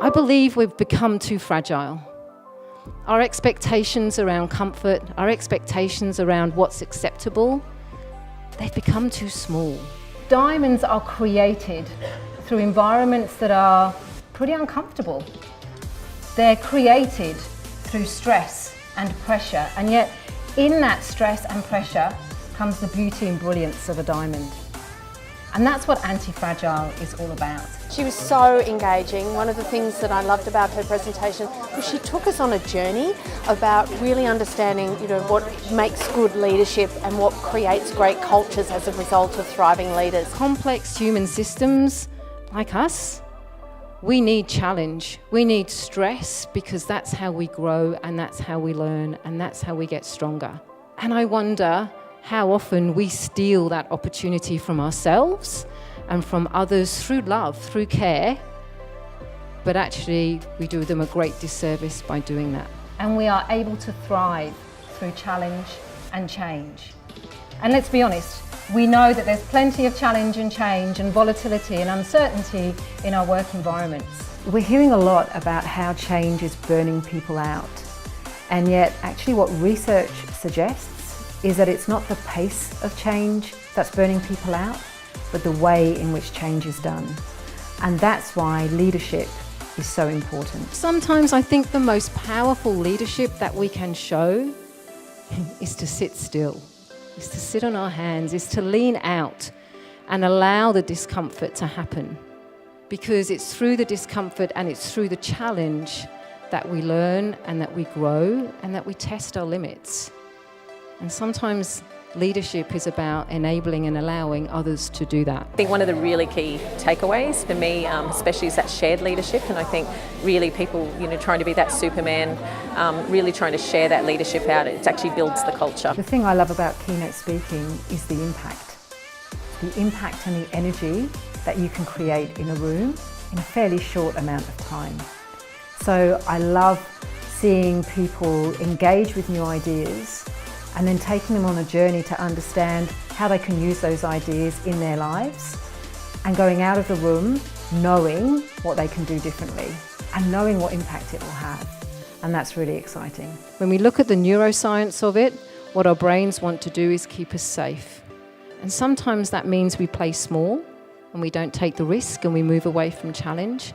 I believe we've become too fragile. Our expectations around comfort, our expectations around what's acceptable, they've become too small. Diamonds are created through environments that are pretty uncomfortable. They're created through stress and pressure, and yet in that stress and pressure comes the beauty and brilliance of a diamond. And that's what Anti-Fragile is all about. She was so engaging. One of the things that I loved about her presentation was she took us on a journey about really understanding, what makes good leadership and what creates great cultures as a result of thriving leaders. Complex human systems like us, we need challenge. We need stress because that's how we grow and that's how we learn and that's how we get stronger. And I wonder how often we steal that opportunity from ourselves and from others through love, through care, but actually we do them a great disservice by doing that. And we are able to thrive through challenge and change. And let's be honest, we know that there's plenty of challenge and change and volatility and uncertainty in our work environments. We're hearing a lot about how change is burning people out, and yet actually what research suggests is that it's not the pace of change that's burning people out, but the way in which change is done. And that's why leadership is so important. Sometimes I think the most powerful leadership that we can show is to sit still, is to sit on our hands, is to lean out and allow the discomfort to happen. Because it's through the discomfort and it's through the challenge that we learn and that we grow and that we test our limits. And sometimes leadership is about enabling and allowing others to do that. I think one of the really key takeaways for me, especially, is that shared leadership. And I think really people, trying to be that Superman, really trying to share that leadership out, it actually builds the culture. The thing I love about keynote speaking is the impact. The impact and the energy that you can create in a room in a fairly short amount of time. So I love seeing people engage with new ideas and then taking them on a journey to understand how they can use those ideas in their lives, and going out of the room knowing what they can do differently and knowing what impact it will have. And that's really exciting. When we look at the neuroscience of it, what our brains want to do is keep us safe. And sometimes that means we play small and we don't take the risk and we move away from challenge.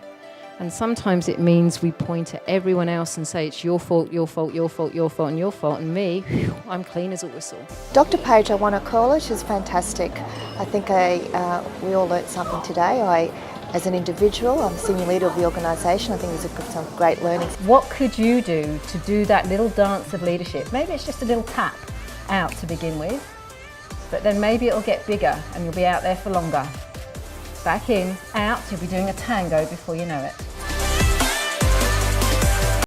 And sometimes it means we point at everyone else and say, it's your fault, your fault, your fault, your fault, and your fault. And me, I'm clean as a whistle. Dr. Paige, I want to call her. She's fantastic. I think we all learnt something today. As an individual, I'm the senior leader of the organisation. I think there's some great learnings. What could you do to do that little dance of leadership? Maybe it's just a little tap out to begin with, but then maybe it'll get bigger and you'll be out there for longer. Back in, out, you'll be doing a tango before you know it.